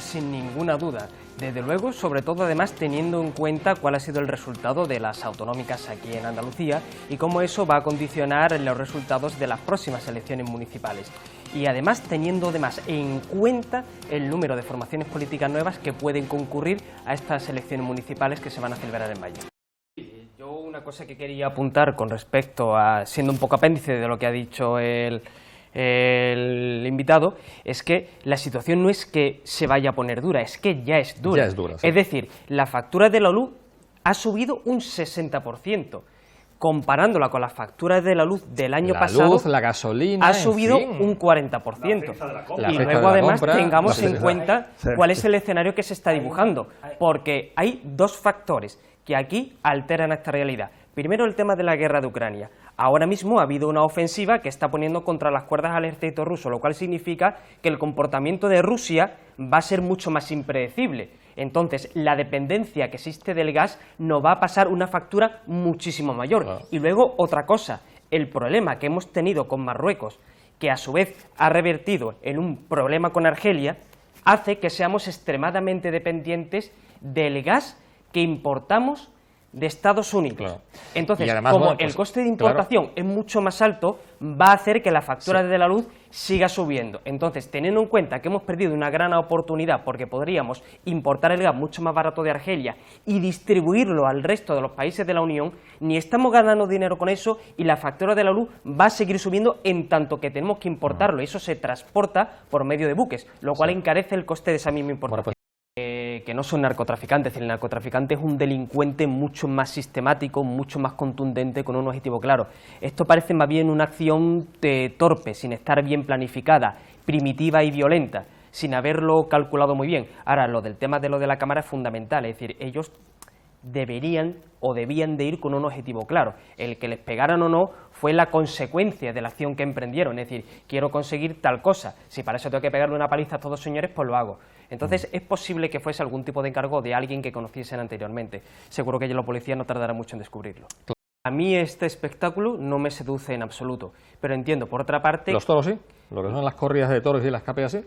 Sin ninguna duda. Desde luego, sobre todo además teniendo en cuenta cuál ha sido el resultado de las autonómicas aquí en Andalucía y cómo eso va a condicionar los resultados de las próximas elecciones municipales. Y además teniendo además en cuenta el número de formaciones políticas nuevas que pueden concurrir a estas elecciones municipales que se van a celebrar en mayo. Yo una cosa que quería apuntar con respecto a, siendo un poco apéndice de lo que ha dicho el invitado, es que la situación no es que se vaya a poner dura, es que ya es dura. Ya es dura, sí. Es decir, la factura de la luz ha subido un 60%. Comparándola con las facturas de la luz del año pasado, luz, la gasolina, ha subido en fin, un 40%. Y luego además tengamos en cuenta cuál es el escenario que se está dibujando, porque hay dos factores que aquí alteran esta realidad. Primero, el tema de la guerra de Ucrania. Ahora mismo ha habido una ofensiva que está poniendo contra las cuerdas al ejército ruso, lo cual significa que el comportamiento de Rusia va a ser mucho más impredecible. Entonces, la dependencia que existe del gas nos va a pasar una factura muchísimo mayor. Claro. Y luego, otra cosa, el problema que hemos tenido con Marruecos, que a su vez ha revertido en un problema con Argelia, hace que seamos extremadamente dependientes del gas que importamos de Estados Unidos. Claro. Entonces, además, como bueno, pues, el coste de importación es mucho más alto, va a hacer que la factura de la luz siga subiendo. Entonces, teniendo en cuenta que hemos perdido una gran oportunidad porque podríamos importar el gas mucho más barato de Argelia y distribuirlo al resto de los países de la Unión, ni estamos ganando dinero con eso y la factura de la luz va a seguir subiendo en tanto que tenemos que importarlo. Eso se transporta por medio de buques, lo cual encarece el coste de esa misma importación. Bueno, pues, Que no son narcotraficantes, es decir, el narcotraficante es un delincuente mucho más sistemático, mucho más contundente, con un objetivo claro. Esto parece más bien una acción torpe, sin estar bien planificada, primitiva y violenta, sin haberlo calculado muy bien. Ahora, lo del tema de lo de la cámara es fundamental, es decir, ellos deberían o debían de ir con un objetivo claro. El que les pegaran o no fue la consecuencia de la acción que emprendieron, es decir, quiero conseguir tal cosa, si para eso tengo que pegarle una paliza a todos los señores, pues lo hago. Entonces es posible que fuese algún tipo de encargo de alguien que conociesen anteriormente. Seguro que la policía no tardará mucho en descubrirlo. A mí este espectáculo no me seduce en absoluto, pero entiendo, por otra parte... ¿Los toros sí? ¿Lo que son las corridas de toros y las tapeas sí?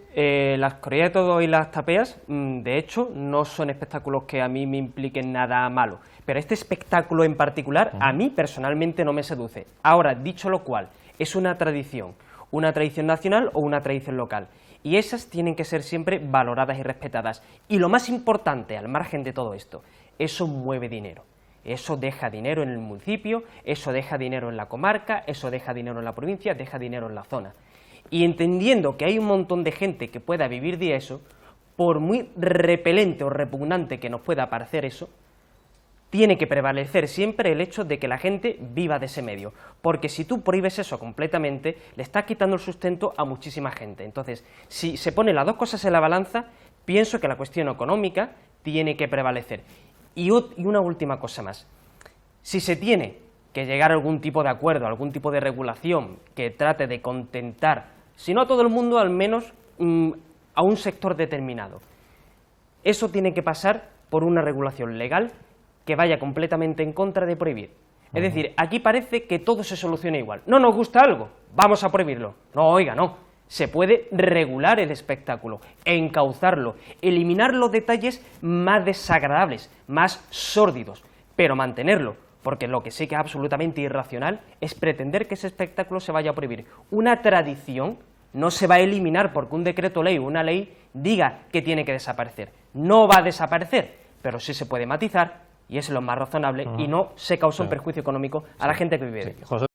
Las corridas de toros y las tapeas, de hecho, no son espectáculos que a mí me impliquen nada malo, pero este espectáculo en particular a mí personalmente no me seduce. Ahora, dicho lo cual, es una tradición nacional o una tradición local, y esas tienen que ser siempre valoradas y respetadas. Y lo más importante, al margen de todo esto, eso mueve dinero. Eso deja dinero en el municipio, eso deja dinero en la comarca, eso deja dinero en la provincia, deja dinero en la zona. Y entendiendo que hay un montón de gente que pueda vivir de eso, por muy repelente o repugnante que nos pueda parecer eso, tiene que prevalecer siempre el hecho de que la gente viva de ese medio, porque si tú prohíbes eso completamente, le estás quitando el sustento a muchísima gente. Entonces, si se ponen las dos cosas en la balanza, pienso que la cuestión económica tiene que prevalecer. Y una última cosa más, si se tiene que llegar a algún tipo de acuerdo, algún tipo de regulación que trate de contentar, si no a todo el mundo, al menos a un sector determinado, eso tiene que pasar por una regulación legal que vaya completamente en contra de prohibir. Es decir, aquí parece que todo se soluciona igual. No nos gusta algo, vamos a prohibirlo. No, oiga, no. Se puede regular el espectáculo, encauzarlo, eliminar los detalles más desagradables, más sórdidos, pero mantenerlo, porque lo que sí que es absolutamente irracional es pretender que ese espectáculo se vaya a prohibir. Una tradición no se va a eliminar porque un decreto ley o una ley diga que tiene que desaparecer. No va a desaparecer, pero sí se puede matizar, y es lo más razonable, y no se causa un perjuicio económico a la gente que vive de eso.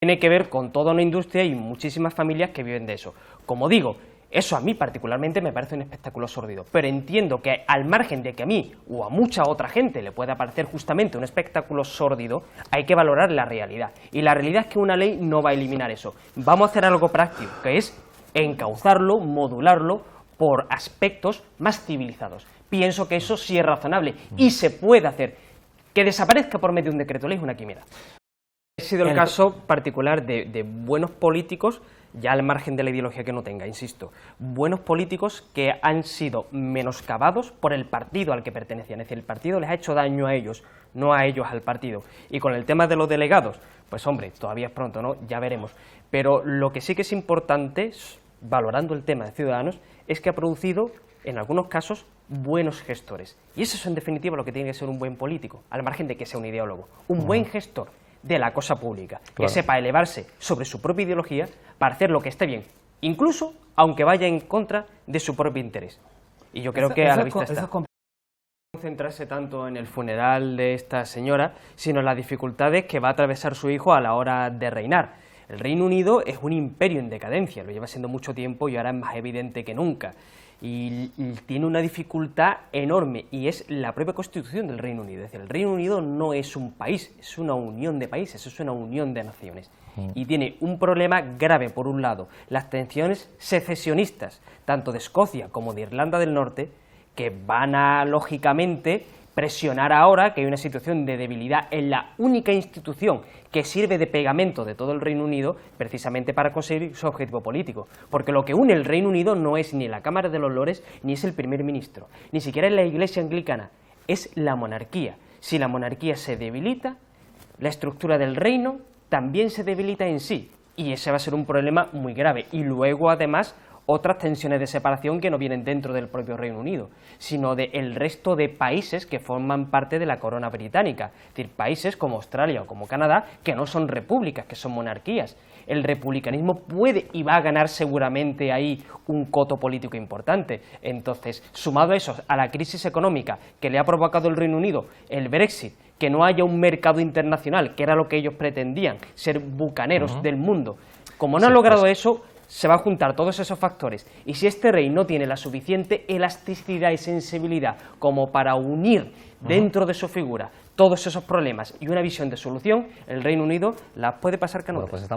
Tiene que ver con toda una industria y muchísimas familias que viven de eso. Como digo, eso a mí particularmente me parece un espectáculo sórdido, pero entiendo que al margen de que a mí o a mucha otra gente le pueda parecer justamente un espectáculo sórdido, hay que valorar la realidad. Y la realidad es que una ley no va a eliminar eso. Vamos a hacer algo práctico, que es encauzarlo, modularlo por aspectos más civilizados. Pienso que eso sí es razonable y se puede hacer. Que desaparezca por medio de un decreto ley es una quimera. Ha sido el caso particular de buenos políticos, ya al margen de la ideología que no tenga, insisto, buenos políticos que han sido menoscabados por el partido al que pertenecían, es decir, el partido les ha hecho daño a ellos, no a ellos al partido. Y con el tema de los delegados, pues hombre, todavía es pronto, ¿no? Ya veremos. Pero lo que sí que es importante, valorando el tema de Ciudadanos, es que ha producido en algunos casos, buenos gestores. Y eso es en definitiva lo que tiene que ser un buen político, al margen de que sea un ideólogo. Un buen gestor de la cosa pública, que sepa elevarse sobre su propia ideología para hacer lo que esté bien, incluso aunque vaya en contra de su propio interés. Y yo creo que a la vista está. No centrarse tanto en el funeral de esta señora, sino en las dificultades que va a atravesar su hijo a la hora de reinar. El Reino Unido es un imperio en decadencia, lo lleva siendo mucho tiempo y ahora es más evidente que nunca. Y tiene una dificultad enorme, y es la propia constitución del Reino Unido. Es decir, el Reino Unido no es un país, es una unión de países, es una unión de naciones. Y tiene un problema grave, por un lado, las tensiones secesionistas, tanto de Escocia como de Irlanda del Norte, que van a, lógicamente, presionar ahora que hay una situación de debilidad en la única institución que sirve de pegamento de todo el Reino Unido precisamente para conseguir su objetivo político. Porque lo que une el Reino Unido no es ni la Cámara de los Lores ni es el primer ministro, ni siquiera es la Iglesia anglicana, es la monarquía. Si la monarquía se debilita, la estructura del reino también se debilita en sí, y ese va a ser un problema muy grave. Y luego, además, otras tensiones de separación que no vienen dentro del propio Reino Unido, sino del resto de países que forman parte de la corona británica, es decir, países como Australia o como Canadá, que no son repúblicas, que son monarquías. El republicanismo puede y va a ganar seguramente ahí un coto político importante. Entonces, sumado a eso, a la crisis económica que le ha provocado el Reino Unido, el Brexit, que no haya un mercado internacional, que era lo que ellos pretendían, ser bucaneros del mundo. Como no han logrado eso, se va a juntar todos esos factores, y si este rey no tiene la suficiente elasticidad y sensibilidad como para unir dentro de su figura todos esos problemas y una visión de solución, el Reino Unido las puede pasar canutas.